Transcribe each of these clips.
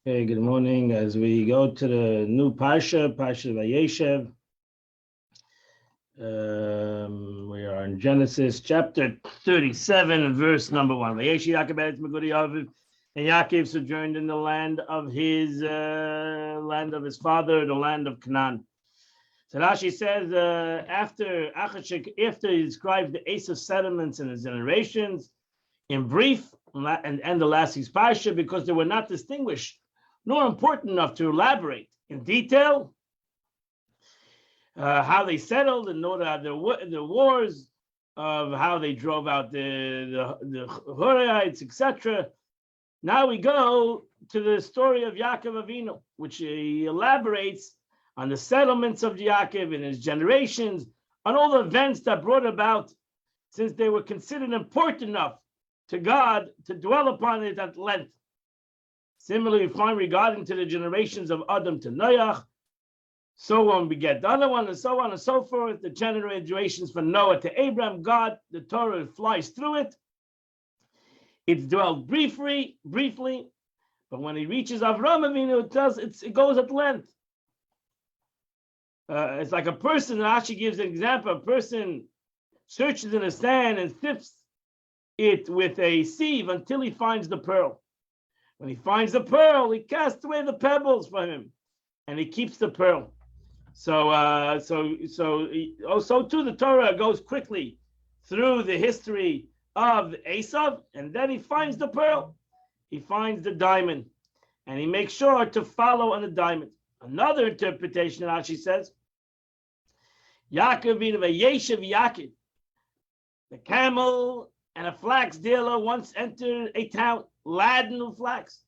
Okay, good morning. As we go to the new Parsha Vayeshev, we are in Genesis chapter 37, verse number 1. Vayeshi Yaakov Eretz Meguri Aviv, and Yaakov sojourned in the land of his father, the land of Canaan. So Rashi says after he describes the Esav settlements and his generations in brief, and the last week's Parsha, because they were not distinguished nor important enough to elaborate in detail how they settled and know the wars, of how they drove out the Horites, etc. Now we go to the story of Yaakov Avinu, which he elaborates on the settlements of Yaakov and his generations, on all the events that brought about, since they were considered important enough to God to dwell upon it at length. Similarly, we find regarding to the generations of Adam to Noach, so on we get the other one, and so on and so forth. The generations from Noah to Abraham, God, the Torah flies through it. It's dwelled briefly, but when he reaches Avraham Avinu, it goes at length. It's like a person. Rashi gives an example. A person searches in the sand and sifts it with a sieve until he finds the pearl. When he finds the pearl, he casts away the pebbles for him, and he keeps the pearl. So too, the Torah goes quickly through the history of Esav, and then he finds the pearl. He finds the diamond, and he makes sure to follow on the diamond. Another interpretation, Rashi says, Yaakov Vayeshev Yaakov, the camel and a flax dealer once entered a town laden with flax.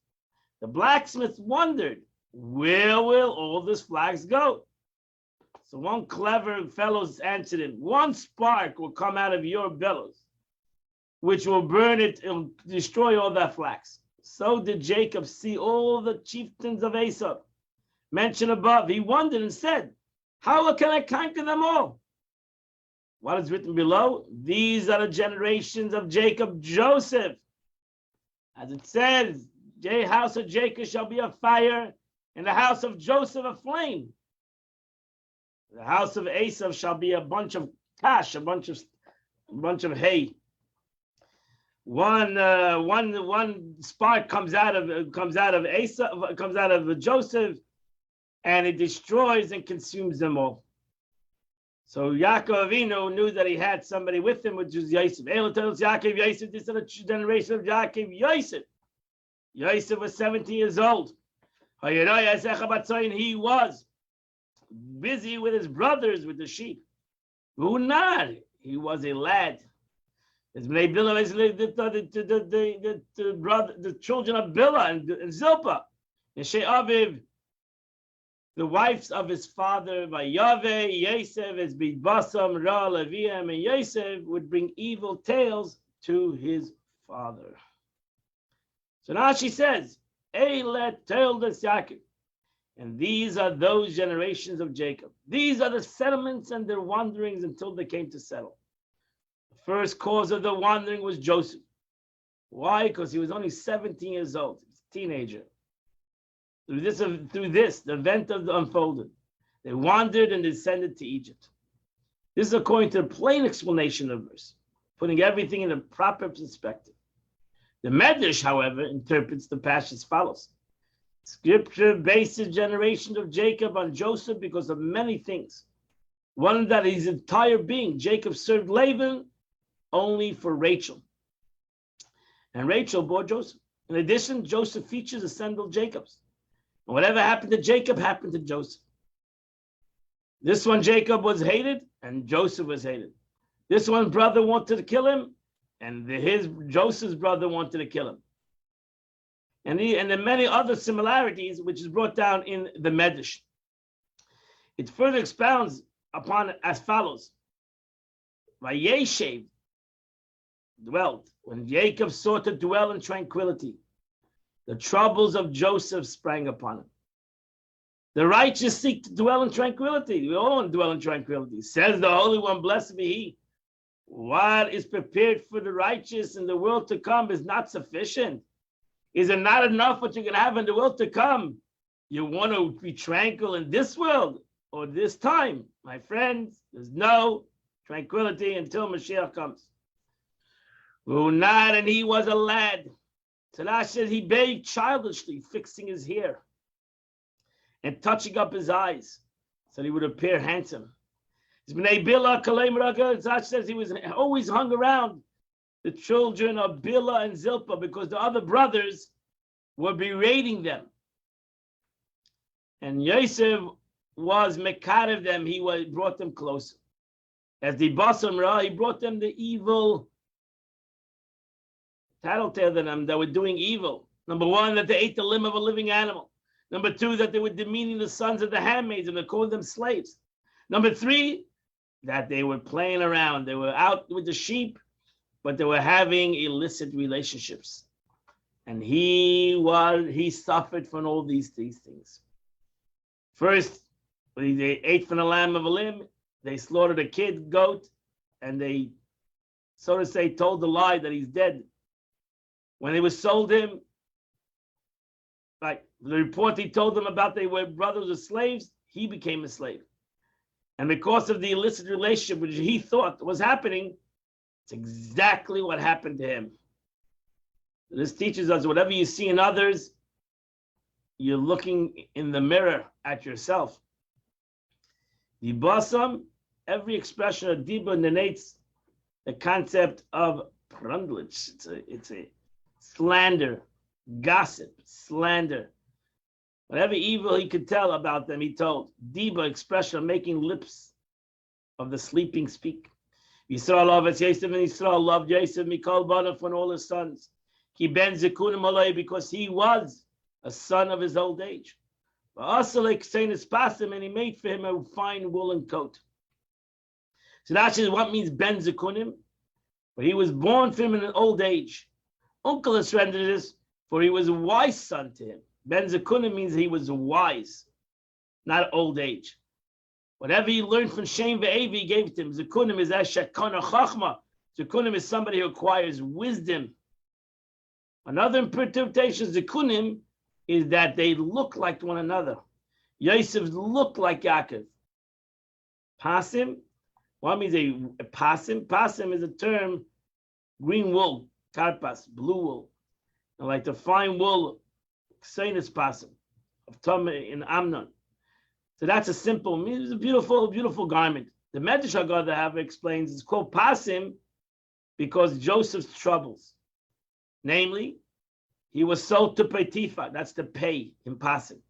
The blacksmith wondered, where will all this flax go? So one clever fellow answered him, one spark will come out of your bellows, which will burn it and destroy all that flax. So did Jacob see all the chieftains of Esau mentioned above. He wondered and said, how can I conquer them all? What is written below? These are the generations of Jacob, Joseph. As it says, the house of Jacob shall be a fire, and the house of Joseph a flame. The house of Esau shall be a bunch of cash, a bunch of hay. One spark comes out of Esau, comes out of Joseph, and it destroys and consumes them all. So Yaakov Avinu knew that he had somebody with him, which was Yosef. Ela tells Yaakov Yosef, this is the generation of Yaakov Yosef. Yosef was 17 years old. He was busy with his brothers, with the sheep. He was a lad. The children of Bilhah and Zilpah, and She'aviv, the wives of his father, Vayave, Yosef, as Bidbasam, Ra, Leviam, and Yosef would bring evil tales to his father. So now she says, Eilet Teildes Yaakov. And these are those generations of Jacob. These are the settlements and their wanderings until they came to settle. The first cause of the wandering was Joseph. Why? Because he was only 17 years old. He was a teenager. Through this, the event of the unfolded, they wandered and descended to Egypt. This is according to the plain explanation of the verse, putting everything in a proper perspective. The Medrash, however, interprets the passage as follows. Scripture bases generations of Jacob on Joseph because of many things. One, that his entire being, Jacob served Laban only for Rachel. And Rachel bore Joseph. In addition, Joseph features a son of Jacob's. And whatever happened to Jacob happened to Joseph. This one, Jacob was hated, and Joseph was hated. This one brother wanted to kill him, and Joseph's brother wanted to kill him. And the many other similarities, which is brought down in the Medrash. It further expounds upon it as follows. Vayeshev dwelt, when Jacob sought to dwell in tranquility, the troubles of Joseph sprang upon him. The righteous seek to dwell in tranquility. We all want to dwell in tranquility. Says the Holy One, blessed be He. What is prepared for the righteous in the world to come is not sufficient. Is it not enough what you're going to have in the world to come? You want to be tranquil in this world or this time? My friends, there's no tranquility until Mashiach comes. And he was a lad. Tzarash says he begged childishly, fixing his hair and touching up his eyes so he would appear handsome. Tzarash says he was always hung around the children of Bila and Zilpah because the other brothers were berating them. And Yosef was mekarev them, he brought them closer. As the Basam Ra, he brought them the evil tattletale to them that were doing evil. Number one, that they ate the limb of a living animal. Number two, that they were demeaning the sons of the handmaids and they called them slaves. Number three, that they were playing around. They were out with the sheep, but they were having illicit relationships. And he suffered from all these things. First, they ate from the lamb of a limb, they slaughtered a kid goat, and they, so to say, told the lie that he's dead. When they were sold him, like the report he told them about they were brothers of slaves, he became a slave. And because of the illicit relationship which he thought was happening, it's exactly what happened to him. This teaches us whatever you see in others, you're looking in the mirror at yourself. The basam, every expression of diba negates the concept of prundlich. It's a slander, gossip, slander. Whatever evil he could tell about them, he told. Diba, expression of making lips of the sleeping speak. Yisrael loved Yosef, and Yisrael loved Yosef, Mikol Banav, from all his sons. He ben zekunim alei, because he was a son of his old age. And he made for him a fine woolen coat. So that's what means ben zekunim. But he was born for him in an old age. Uncle has rendered this, for he was a wise son to him. Ben zekunim means he was wise, not old age. Whatever he learned from Shem ve'Evi, he gave it to him. Zekunim is shekana chachma. Zekunim is somebody who acquires wisdom. Another interpretation of Zekunim is that they look like one another. Yosef looked like Yaakov. Pasim, what means a pasim? Pasim is a term, green wool, karpas, blue wool. And like the fine wool, Kseinis pasim, of Tomei in Amnon. So that's a simple, it's a beautiful, beautiful garment. The Medrash Haggadah explains it's called pasim because Joseph's troubles. Namely, he was sold to Potiphar, that's the pay in pasim.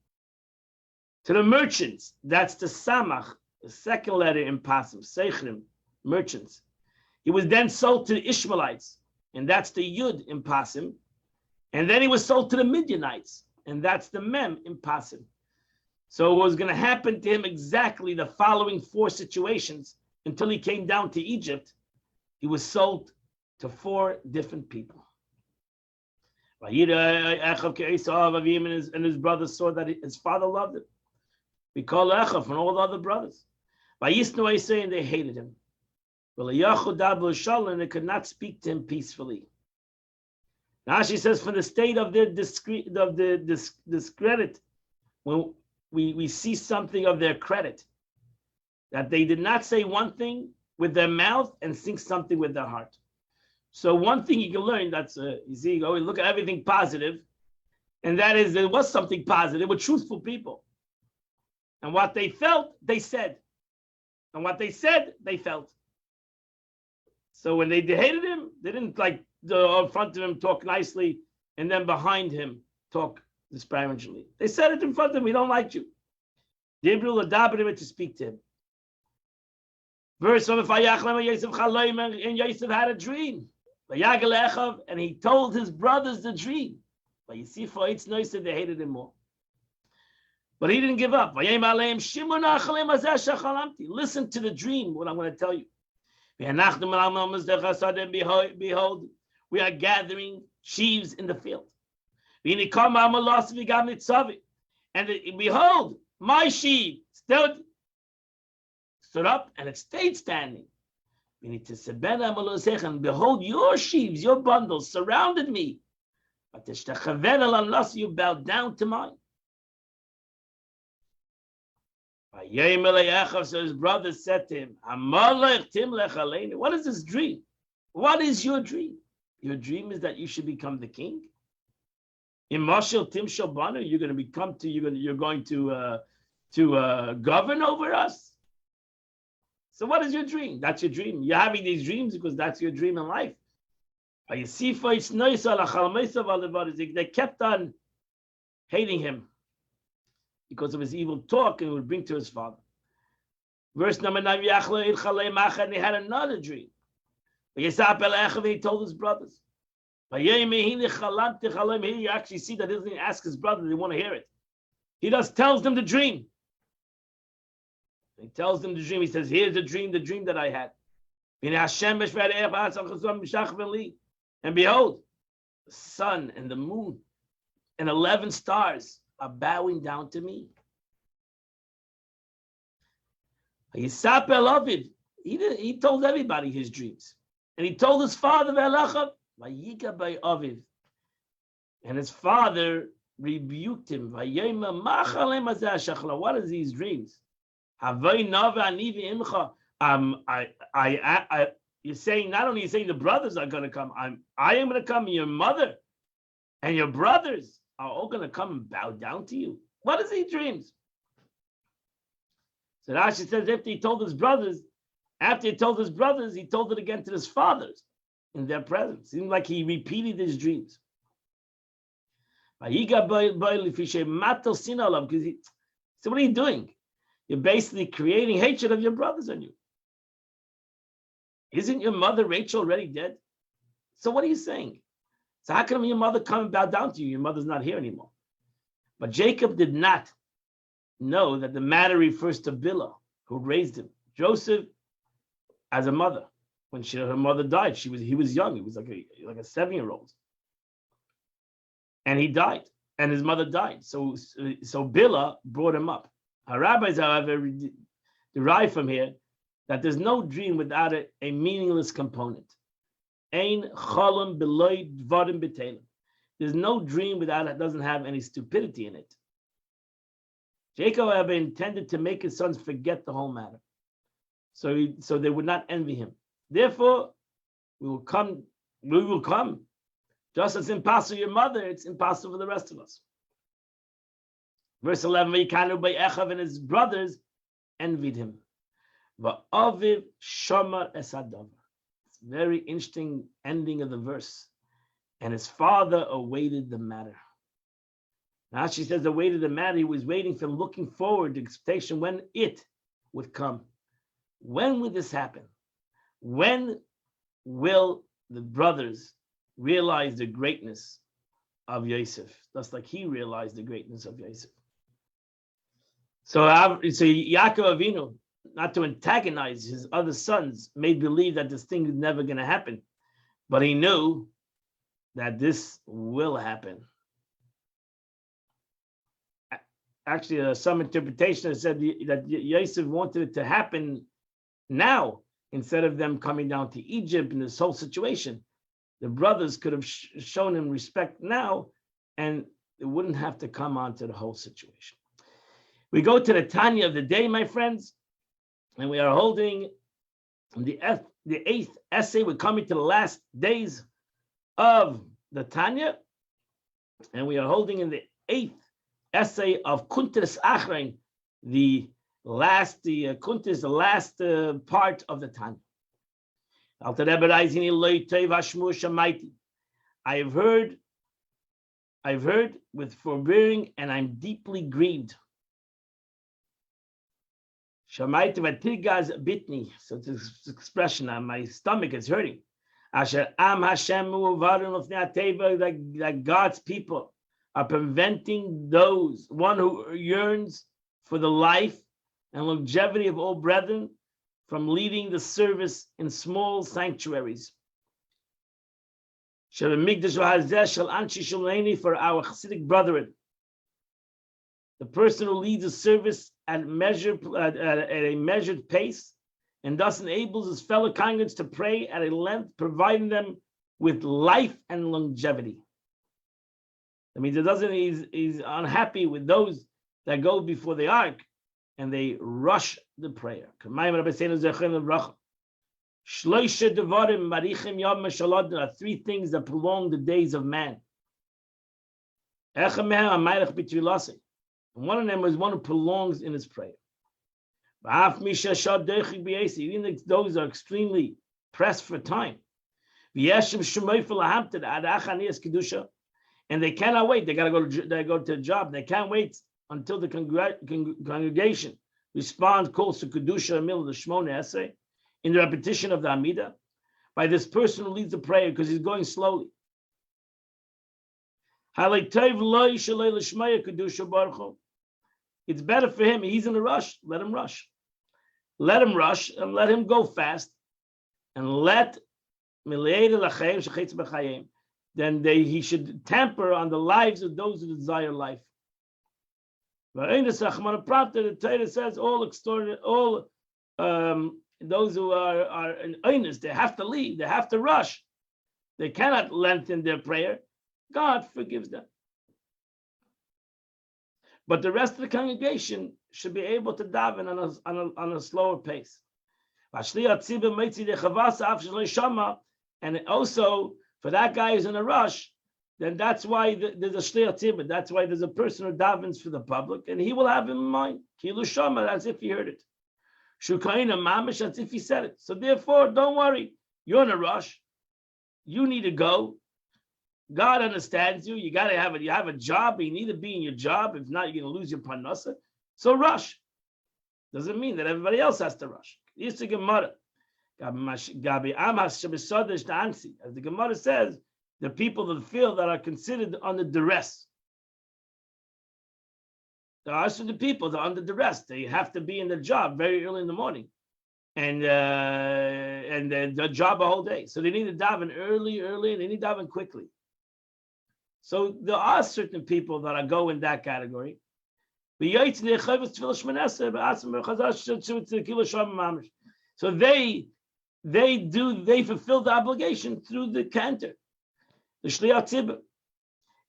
To the merchants, that's the samach, the second letter in pasim, seichrim, merchants. He was then sold to the Ishmaelites, and that's the yud in pasim. And then he was sold to the Midianites, and that's the mem in pasim. So it was going to happen to him exactly the following four situations until he came down to Egypt. He was sold to four different people. And his brothers saw that his father loved him. We call Echav and all the other brothers. And they hated him. And they could not speak to him peacefully. Now she says, from the state of their discredit, when we see something of their credit, that they did not say one thing with their mouth and think something with their heart. So one thing you can learn, that's you see, you always look at everything positive, and that is there was something positive. They were truthful people. And what they felt, they said. And what they said, they felt. So when they hated him, they didn't like in front of him talk nicely and then behind him talk disparagingly. They said it in front of him, we don't like you. Gabriel adabed to speak to him. Verse 1, and Yosef had a dream. And he told his brothers the dream. But you see, for it's nice that they hated him more. But he didn't give up. Listen to the dream, what I'm going to tell you. Behold, we are gathering sheaves in the field. And behold, my sheaf stood up and it stayed standing. And behold, your sheaves, your bundles surrounded me. You bow down to mine. So his brother said to him, what is this dream? What is your dream? Your dream is that you should become the king. In Mashal Tim Shalbanu, you're going to become you're going to govern over us. So what is your dream? That's your dream. You're having these dreams because that's your dream in life. They kept on hating him because of his evil talk and would bring to his father. Verse number 9, and they had another dream. He told his brothers. Here you actually see that he doesn't ask his brother, they want to hear it. He just tells them the dream. He tells them the dream. He says, here's the dream that I had. And behold, the sun and the moon and 11 stars are bowing down to me. He told everybody his dreams. And he told his father, and his father rebuked him. What are these dreams? You're saying, not only you're saying the brothers are going to come, I am going to come, and your mother and your brothers are all going to come and bow down to you. What is these dreams? So Rashi says after he told his brothers, he told it again to his fathers in their presence. Seemed like he repeated his dreams. So what are you doing? You're basically creating hatred of your brothers on you. Isn't your mother Rachel already dead? So what are you saying? So how come your mother come and bow down to you? Your mother's not here anymore. But Jacob did not know that the matter refers to Bilhah, who raised him. Joseph, as a mother, when her mother died, he was young. He was like a 7-year-old, and he died, and his mother died. So Bilhah brought him up. Our rabbis, however, derive from here that there's no dream without a meaningless component. Ein cholam beloy dvarim b'telim. There's no dream without it doesn't have any stupidity in it. Jacob, however, intended to make his sons forget the whole matter, so they would not envy him. Therefore, we will come. Just as impossible for your mother, it's impossible for the rest of us. Verse 11, Echav and his brothers envied him. Va'aviv shamar es hadavar. It's a very interesting ending of the verse. And his father awaited the matter. Now she says awaited the matter. He was waiting for him, looking forward to expectation when it would come. When would this happen? When will the brothers realize the greatness of Yosef, just like he realized the greatness of Yosef? So Yaakov Avinu, not to antagonize his other sons, made believe that this thing is never going to happen, but he knew that this will happen. Actually, some interpretation said that Yosef wanted it to happen now instead of them coming down to Egypt in this whole situation. The brothers could have shown him respect now, and it wouldn't have to come on to the whole situation. We go to the Tanya of the day, my friends, and we are holding the 8th essay. We're coming to the last days of the Tanya, and we are holding in the 8th essay of Kuntres Achrein, the last part of the Tanya. I've heard with forbearing, and I'm deeply grieved. Shamaiti v'tigaz bitni. So it's this expression, my stomach is hurting. Asher am Hashem uvarim l'fnei hateva, that God's people are preventing one who yearns for the life and longevity of all brethren from leading the service in small sanctuaries. For our Hasidic brethren, the person who leads a service at a measured pace and thus enables his fellow congregants to pray at a length, providing them with life and longevity. That means he's unhappy with those that go before the ark and they rush the prayer. There are three things that prolong the days of man. And one of them is one who prolongs in his prayer. Even those are extremely pressed for time. And they cannot wait. They gotta go to a job. They can't wait until the congregation responds, calls to Kedusha in the middle of the Shmona Esrei, in the repetition of the Amidah, by this person who leads the prayer because he's going slowly. It's better for him. He's in a rush. Let him rush. Let him rush and let him go fast. And then he should tamper on the lives of those who desire life. The Torah says all those who are in earnest, they have to leave, they have to rush. They cannot lengthen their prayer. God forgives them. But the rest of the congregation should be able to daven on a slower pace. And also, for that guy who's in a rush, then that's why there's a shliach tzibur. That's why there's a person who davens for the public, and he will have in mind kilu shama, as if he heard it. Shukaina mamish, as if he said it. So therefore, don't worry. You're in a rush. You need to go. God understands you. You gotta have it. You have a job. You need to be in your job. If not, you're gonna lose your parnasa. So rush. Doesn't mean that everybody else has to rush. It's the Gemara. As the Gemara says, the people of the field that are considered under duress. There are some people that are under duress. They have to be in the job very early in the morning, and the job a whole day. So they need to daven early, and they need to daven quickly. So there are certain people that are go in that category. So they fulfill the obligation through the cantor, the shliach tzibur.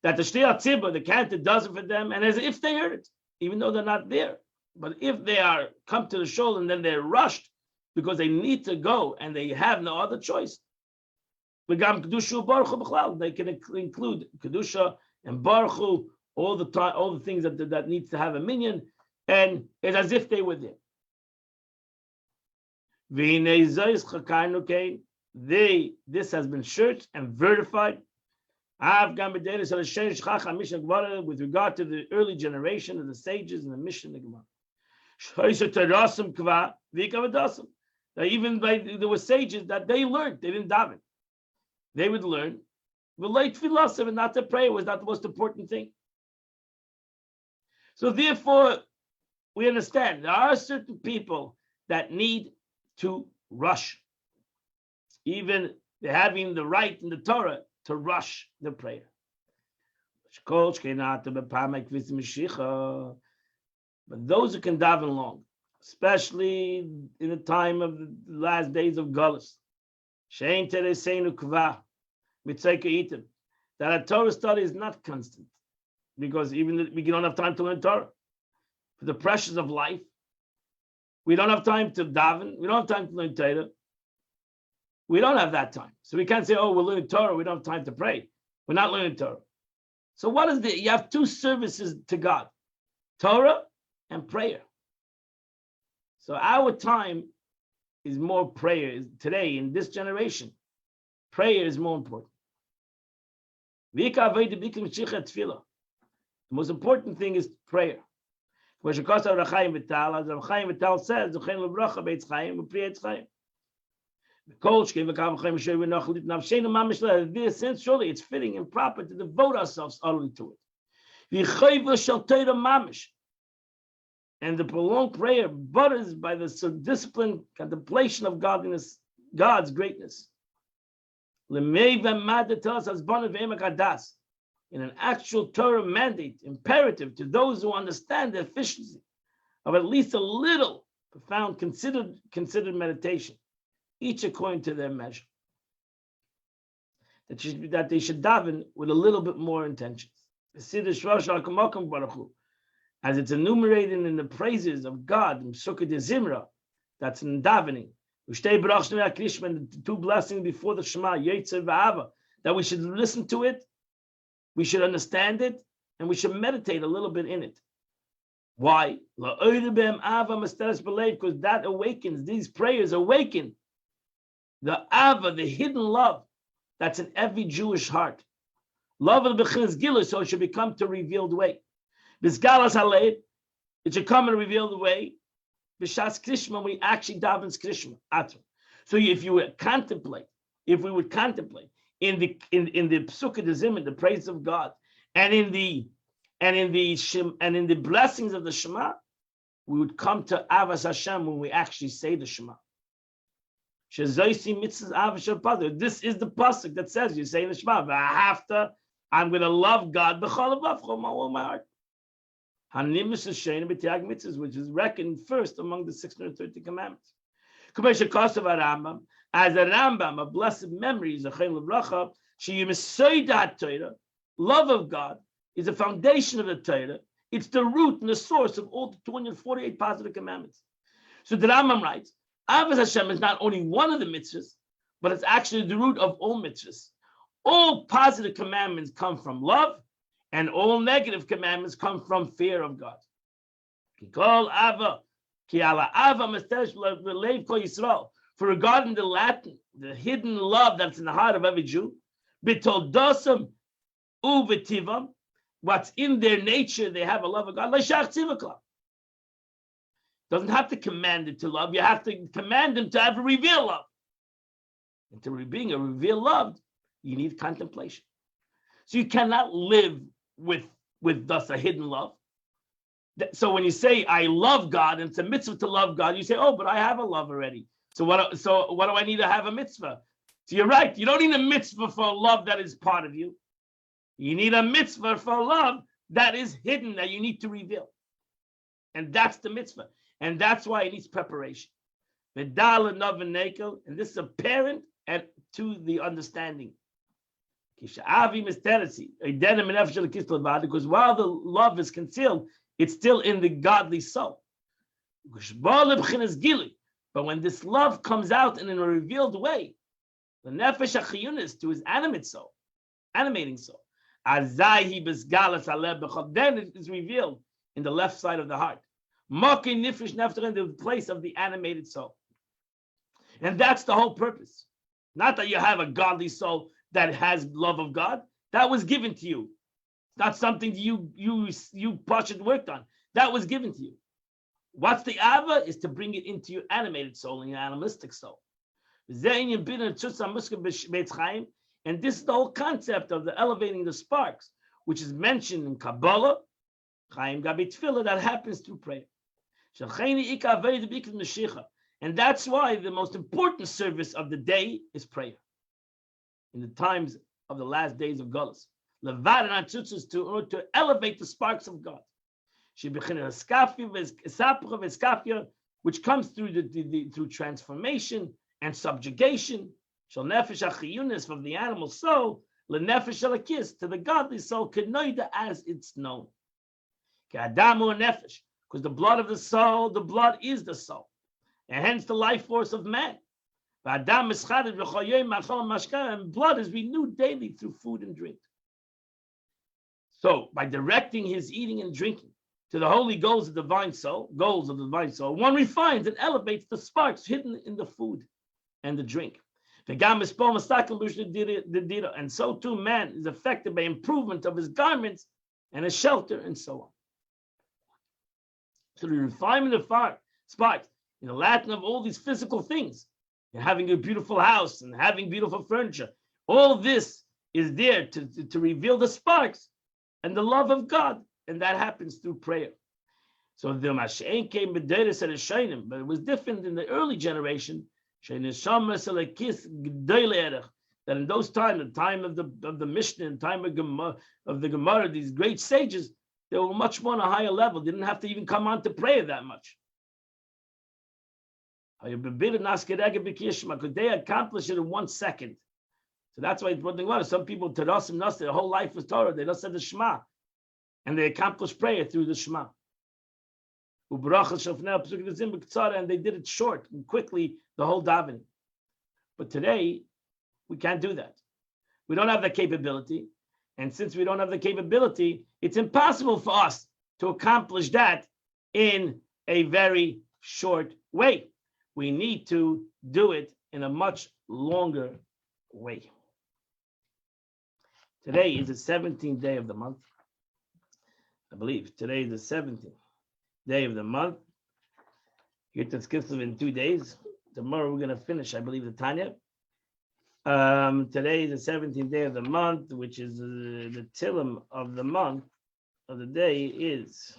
That the shliach tzibur, the cantor, does it for them, and as if they heard it, even though they're not there. But if they are come to the shul and then they're rushed because they need to go and they have no other choice, they can include kedusha and baruch hu, all the time, all the things that needs to have a minyan, and it's as if they were there. This has been searched and verified with regard to the early generation of the sages and the mission of Gemara. Even there were sages that they learned, they didn't daven. They would learn, relate philosophy, and not to pray was not the most important thing. So therefore, we understand there are certain people that need to rush. Even they're having the right in the Torah to rush the prayer. But those who can daven long, especially in the time of the last days of Galus, that a Torah study is not constant, because even we don't have time to learn Torah. For the pressures of life, we don't have time to daven, we don't have time to learn Torah. We don't have that time. So we can't say, oh, we're learning Torah, we don't have time to pray. We're not learning Torah. So what is the, you have two services to God, Torah and prayer. So our time is more prayer. Today, in this generation, prayer is more important. The most important thing is prayer. As Rav Chaim Vital says, essentially, it's fitting and proper to devote ourselves utterly to it. And the prolonged prayer butters by the disciplined contemplation of godliness, God's greatness. In an actual Torah mandate, imperative to those who understand the efficiency of at least a little profound considered meditation, each according to their measure. That they should daven with a little bit more intentions. As it's enumerated in the praises of God in Sukkah de Zimra, that's in davening. The two blessings before the Shema, Yetzer v'Ava, that we should listen to it, we should understand it, and we should meditate a little bit in it. Why? Because that awakens, these prayers awaken the Ava, the hidden love that's in every Jewish heart. Love of the Bechinas Gilui, so it should become to revealed way. Bisgalas Halev, it should come in a revealed way. B'shas Krishma, we actually daven Krishma. So if you would contemplate, if we would contemplate in the Psukah de Zimra, the praise of God, and in the blessings of the Shema, we would come to Avas Hashem when we actually say the Shema. This is the pasuk that says you say the Shema. I'm going to love God b'chol my heart. Which is reckoned first among the 630 commandments. As a Rambam, a blessed memory, love of God is the foundation of the Torah. It's the root and the source of all the 248 positive commandments. So the Rambam writes, Avos Hashem is not only one of the mitzvahs, but it's actually the root of all mitzvahs. All positive commandments come from love, and all negative commandments come from fear of God. For regarding the Latin, the hidden love that's in the heart of every Jew, what's in their nature, they have a love of God. Doesn't have to command it to love. You have to command them to have a revealed love. And to being a revealed love, you need contemplation. So you cannot live with thus a hidden love. So when you say I love God and it's a mitzvah to love God, you say, oh, but I have a love already. So what do I need to have a mitzvah? So you're right. You don't need a mitzvah for love that is part of you. You need a mitzvah for love that is hidden, that you need to reveal. And that's the mitzvah. And that's why it needs preparation. And this is apparent to the understanding. Because while the love is concealed, it's still in the godly soul. But when this love comes out in a revealed way, the nefesh achiyunis to his animate soul, animating soul, then it is revealed in the left side of the heart. In the place of the animated soul. And that's the whole purpose. Not that you have a godly soul that has love of God. That was given to you. It's not something you Pashut worked on. That was given to you. What's the Ava? Is to bring it into your animated soul and your animalistic soul. And this is the whole concept of the elevating the sparks, which is mentioned in Kabbalah, Chaim Gabi Tefillah, that happens through prayer. And that's why the most important service of the day is prayer. In the times of the last days of Golus, to elevate the sparks of God, which comes through through transformation and subjugation, from the animal soul, to the godly soul, as it's known. Because the blood of the soul, the blood is the soul, and hence the life force of man. And blood is renewed daily through food and drink. So by directing his eating and drinking to the holy goals of the divine soul, one refines and elevates the sparks hidden in the food and the drink. And so too man is affected by improvement of his garments and his shelter and so on. So the refinement of sparks in the Latin of all these physical things, and having a beautiful house and having beautiful furniture, all this is there to reveal the sparks and the love of God, and that happens through prayer. So the Mashiach came with B'deres and Shainim, but it was different in the early generation. That in those times, the time of the Mishnah, and time of the Gemara, these great sages, they were much more on a higher level. They didn't have to even come on to prayer that much. Because they accomplished it in 1 second. So that's why it's one thing about it. Some people, Tarasim Nas, their whole life was Torah. They don't say the Shema. and they accomplished prayer through the Shema. And they did it short and quickly, the whole davening. But today, we can't do that. We don't have the capability. And since we don't have the capability, it's impossible for us to accomplish that in a very short way. We need to do it in a much longer way. Today is the 17th day of the month. I believe today is the 17th day of the month. You get to Kislev in 2 days. Tomorrow we're going to finish, I believe, the Tanya. Today is the 17th day of the month, which is the Tillim of the month of the day is.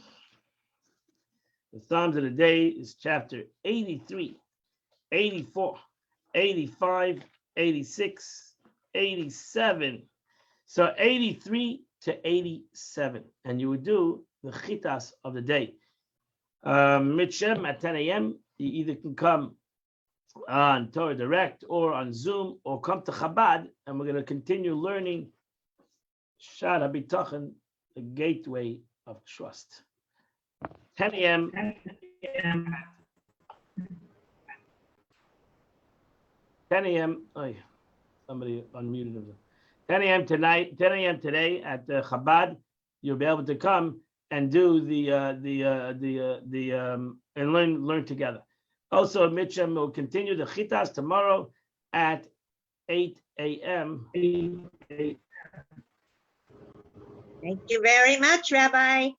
The Psalms of the day is chapter 83, 84, 85, 86, 87. So 83 to 87. And you would do the chitas of the day. Mitshem at 10 a.m. You either can come on Torah Direct or on Zoom or come to Chabad, and we're going to continue learning Shar HaBitachon, the gateway of trust. 10 a.m. 10 a.m. Oh, somebody unmuted himself. 10 a.m. tonight, 10 a.m. today at Chabad, you'll be able to come and do and learn together. Also, Mitcham will continue the chitas tomorrow at 8 a.m. Thank you very much, Rabbi.